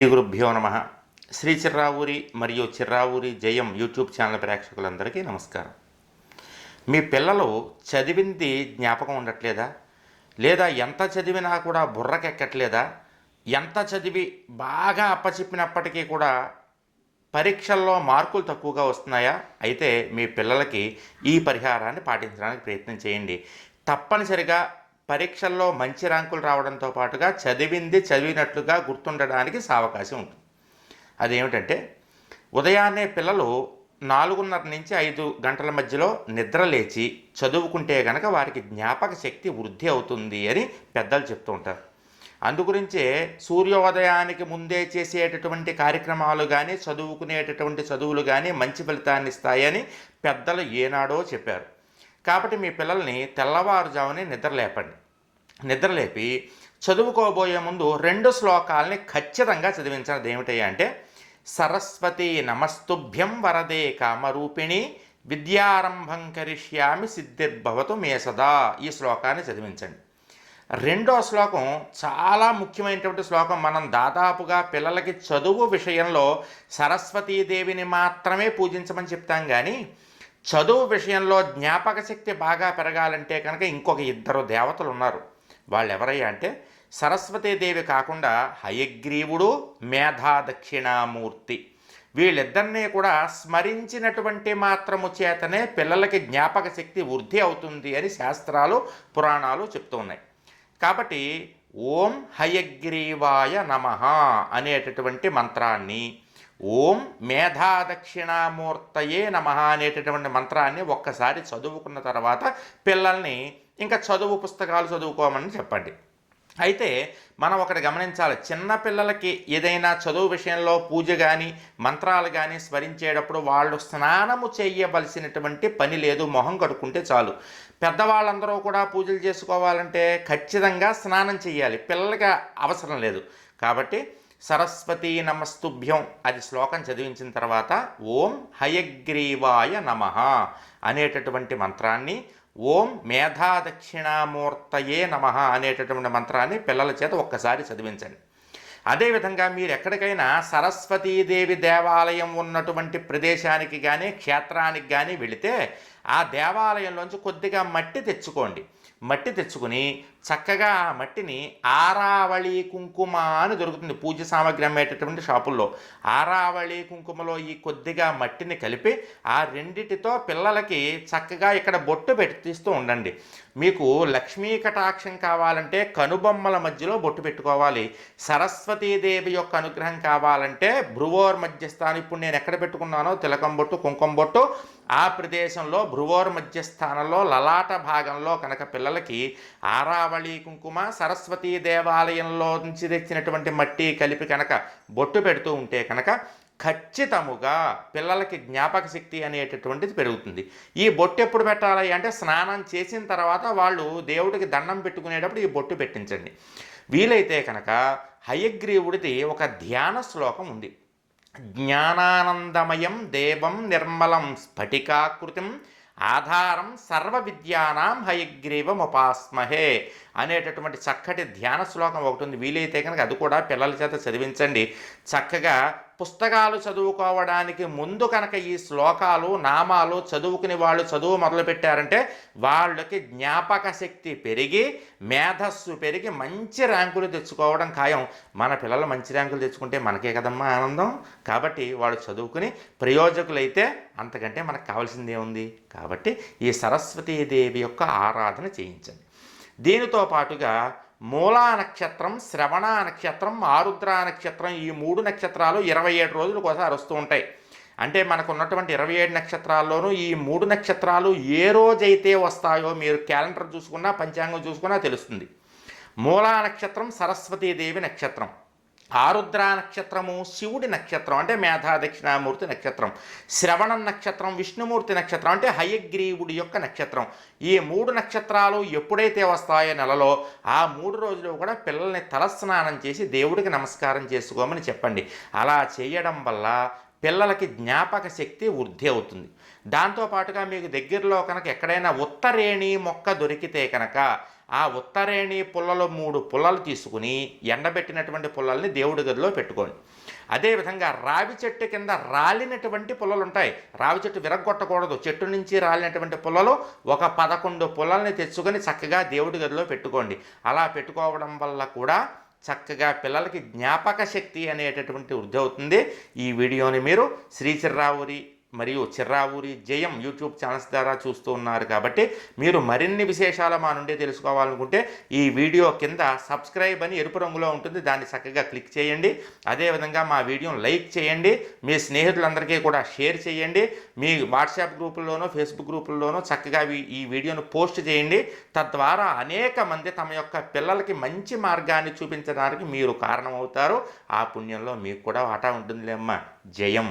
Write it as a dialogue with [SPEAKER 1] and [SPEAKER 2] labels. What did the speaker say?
[SPEAKER 1] శ్రీ గురుభ్యో నమ. శ్రీ చిర్రావూరి మరియు చిర్రావూరి జయం యూట్యూబ్ ఛానల్ ప్రేక్షకులందరికీ నమస్కారం. మీ పిల్లలు చదివింది జ్ఞాపకం ఉండట్లేదా? లేదా ఎంత చదివినా కూడా బుర్రకెక్కట్లేదా? ఎంత చదివి బాగా అప్పచెప్పినప్పటికీ కూడా పరీక్షల్లో మార్కులు తక్కువగా వస్తున్నాయా? అయితే మీ పిల్లలకి ఈ పరిహారాన్ని పాటించడానికి ప్రయత్నం చేయండి. తప్పనిసరిగా పరీక్షల్లో మంచి ర్యాంకులు రావడంతో పాటుగా చదివింది చదివినట్లుగా గుర్తుండడానికి అవకాశం ఉంటుంది. అదేమిటంటే, ఉదయాన్నే పిల్లలు 4:30 నుంచి 5 గంటల మధ్యలో నిద్ర లేచి చదువుకుంటే కనుక వారికి జ్ఞాపక శక్తి వృద్ధి అవుతుంది అని పెద్దలు చెప్తూ ఉంటారు. అందుగురించే సూర్యోదయానికి ముందే చేసేటటువంటి కార్యక్రమాలు కానీ చదువుకునేటటువంటి చదువులు కానీ మంచి ఫలితాన్ని ఇస్తాయని పెద్దలు ఏనాడో చెప్పారు. కాబట్టి మీ పిల్లల్ని తెల్లవారుజామునే నిద్రలేపి చదువుకోబోయే ముందు 2 శ్లోకాలని ఖచ్చితంగా చదివించాలి. అదేమిటయ్యా అంటే, సరస్వతి నమస్తుభ్యం వరదే కామరూపిణి విద్యారంభం కరిష్యామి సిద్ధిర్భవతు మే సదా. ఈ శ్లోకాన్ని చదివించండి. 2వ శ్లోకం చాలా ముఖ్యమైనటువంటి శ్లోకం. మనం దాదాపుగా పిల్లలకి చదువు విషయంలో సరస్వతీదేవిని మాత్రమే పూజించమని చెప్తాం, కానీ చదువు విషయంలో జ్ఞాపక శక్తి బాగా పెరగాలంటే కనుక ఇంకొక 2 దేవతలు ఉన్నారు. వాళ్ళు ఎవరయ్యా అంటే, సరస్వతీదేవి కాకుండా హయగ్రీవుడు, మేధా దక్షిణామూర్తి. వీళ్ళిద్దరినీ కూడా స్మరించినటువంటి మాత్రము చేతనే పిల్లలకి జ్ఞాపక శక్తి వృద్ధి అవుతుంది అని శాస్త్రాలు పురాణాలు చెప్తూ ఉన్నాయి. కాబట్టి ఓం హయగ్రీవాయ నమః అనేటటువంటి మంత్రాన్ని, ఓం మేధాదక్షిణామూర్తయే నమః అనేటటువంటి మంత్రాన్ని ఒక్కసారి చదువుకున్న తర్వాత పిల్లల్ని ఇంకా చదువు పుస్తకాలు చదువుకోమని చెప్పండి. అయితే మనం ఒకటి గమనించాలి, చిన్నపిల్లలకి ఏదైనా చదువు విషయంలో పూజ కానీ మంత్రాలు కానీ స్మరించేటప్పుడు వాళ్ళు స్నానము చేయవలసినటువంటి పని లేదు, మొహం కడుక్కుంటే చాలు. పెద్దవాళ్ళందరూ కూడా పూజలు చేసుకోవాలంటే ఖచ్చితంగా స్నానం చేయాలి, పిల్లలకి అవసరం లేదు. కాబట్టి సరస్వతీ నమస్తుభ్యం అది శ్లోకం చదివించిన తర్వాత ఓం హయగ్రీవాయ నమః అనేటటువంటి మంత్రాన్ని, ఓం మేధాదక్షిణామూర్తయే నమః అనేటటువంటి మంత్రాన్ని పిల్లల చేత ఒక్కసారి చదివించండి. అదేవిధంగా మీరు ఎక్కడికైనా సరస్వతీదేవి దేవాలయం ఉన్నటువంటి ప్రదేశానికి కానీ క్షేత్రానికి కానీ వెళితే ఆ దేవాలయంలోంచి కొద్దిగా మట్టి తెచ్చుకోండి. మట్టి తెచ్చుకుని చక్కగా ఆ మట్టిని ఆరావళి కుంకుమ అని దొరుకుతుంది పూజ సామాగ్రి అమ్మేటటువంటి షాపుల్లో. ఆరావళి కుంకుమలో ఈ కొద్దిగా మట్టిని కలిపి ఆ రెండిటితో పిల్లలకి చక్కగా ఇక్కడ బొట్టు పెట్టిస్తూ ఉండండి. మీకు లక్ష్మీ కటాక్షం కావాలంటే కనుబొమ్మల మధ్యలో బొట్టు పెట్టుకోవాలి. సరస్వతీదేవి యొక్క అనుగ్రహం కావాలంటే భ్రువోర్ మధ్యస్థానం, ఇప్పుడు నేను ఎక్కడ పెట్టుకున్నానో తిలకం బొట్టు కుంకుమ బొట్టు ఆ ప్రదేశంలో భ్రువోర్ మధ్యస్థానంలో లలాట భాగంలో కనుక పిల్లలకి ఆరావళి కుంకుమ సరస్వతీ దేవాలయంలో నుంచి తెచ్చినటువంటి మట్టి కలిపి కనుక బొట్టు పెడుతూ ఉంటే కనుక ఖచ్చితముగా పిల్లలకి జ్ఞాపక శక్తి అనేటటువంటిది పెరుగుతుంది. ఈ బొట్టు ఎప్పుడు పెట్టాలి అంటే, స్నానం చేసిన తర్వాత వాళ్ళు దేవుడికి దండం పెట్టుకునేటప్పుడు ఈ బొట్టు పెట్టించండి. వీలైతే కనుక హయగ్రీవుడిది ఒక ధ్యాన శ్లోకం ఉంది. జ్ఞానానందమయం దేవం నిర్మలం స్ఫటికాకృతిం ఆధారం సర్వ విద్యానాం హయగ్రీవముపాస్మహే అనేటటువంటి చక్కటి ధ్యాన శ్లోకం ఒకటి ఉంది. వీలైతే కనుక అది కూడా పిల్లల చేత చదివించండి. చక్కగా పుస్తకాలు చదువుకోవడానికి ముందు కనుక ఈ శ్లోకాలు నామాలు చదువుకుని వాళ్ళు చదువు మొదలుపెట్టారంటే వాళ్ళకి జ్ఞాపక శక్తి పెరిగి మేధస్సు పెరిగి మంచి ర్యాంకులు తెచ్చుకోవడం ఖాయం. మన పిల్లలు మంచి ర్యాంకులు తెచ్చుకుంటే మనకే కదమ్మా ఆనందం. కాబట్టి వాళ్ళు చదువుకుని ప్రయోజకులైతే అంతకంటే మనకు కావాల్సిందే ఉంది. కాబట్టి ఈ సరస్వతీదేవి యొక్క ఆరాధన చేయించండి. దీనితో పాటుగా మూలా నక్షత్రం, శ్రవణ నక్షత్రం, ఆరుద్ర నక్షత్రం, ఈ 3 నక్షత్రాలు 27 రోజులకు ఒకసారి వస్తూ ఉంటాయి. అంటే మనకు ఉన్నటువంటి 27 నక్షత్రాల్లోనూ ఈ 3 నక్షత్రాలు ఏ రోజైతే వస్తాయో మీరు క్యాలెండర్ చూసుకున్నా పంచాంగం చూసుకున్నా తెలుస్తుంది. మూలా నక్షత్రం సరస్వతీదేవి నక్షత్రం, ఆరుద్ర నక్షత్రము శివుడి నక్షత్రం అంటే మేధా దక్షిణామూర్తి నక్షత్రం, శ్రవణ నక్షత్రం విష్ణుమూర్తి నక్షత్రం అంటే హయగ్రీవుడి యొక్క నక్షత్రం. ఈ 3 నక్షత్రాలు ఎప్పుడైతే వస్తాయో నెలలో ఆ 3 రోజులు కూడా పిల్లల్ని తలస్నానం చేసి దేవుడికి నమస్కారం చేసుకోమని చెప్పండి. అలా చేయడం వల్ల పిల్లలకి జ్ఞాపక శక్తి వృద్ధి అవుతుంది. దాంతోపాటుగా మీకు దగ్గరలో కనుక ఎక్కడైనా ఉత్తరేణి మొక్క దొరికితే కనుక ఆ ఉత్తరేణి పుల్లలో 3 పుల్లలు తీసుకుని ఎండబెట్టినటువంటి పుల్లల్ని దేవుడి గదిలో పెట్టుకోండి. అదేవిధంగా రావి చెట్టు కింద రాలినటువంటి పుల్లలు ఉంటాయి. రావి చెట్టు విరగ్గొట్టకూడదు. చెట్టు నుంచి రాలినటువంటి పుల్లలు ఒక 11 పుల్లల్ని తెచ్చుకొని చక్కగా దేవుడి గదిలో పెట్టుకోండి. అలా పెట్టుకోవడం వల్ల కూడా చక్కగా పిల్లలకి జ్ఞాపక శక్తి అనేటటువంటి వృద్ధి అవుతుంది. ఈ వీడియోని మీరు శ్రీ చిర్రావూరి మరియు చిర్రావూరి జయం యూట్యూబ్ ఛానల్స్ ద్వారా చూస్తూ ఉన్నారు కాబట్టి మీరు మరిన్ని విశేషాలు మా నుండి తెలుసుకోవాలనుకుంటే ఈ వీడియో కింద సబ్స్క్రైబ్ అని ఎరుపు రంగులో ఉంటుంది, దాన్ని చక్కగా క్లిక్ చేయండి. అదేవిధంగా మా వీడియోని లైక్ చేయండి, మీ స్నేహితులందరికీ కూడా షేర్ చేయండి, మీ వాట్సాప్ గ్రూపుల్లోనూ ఫేస్బుక్ గ్రూపుల్లోనూ చక్కగా ఈ వీడియోను పోస్ట్ చేయండి. తద్వారా అనేక మంది తమ యొక్క పిల్లలకి మంచి మార్గాన్ని చూపించడానికి మీరు కారణమవుతారు. ఆ పుణ్యంలో మీకు కూడా వాటా ఉంటుందిలేమ్మా. జయం.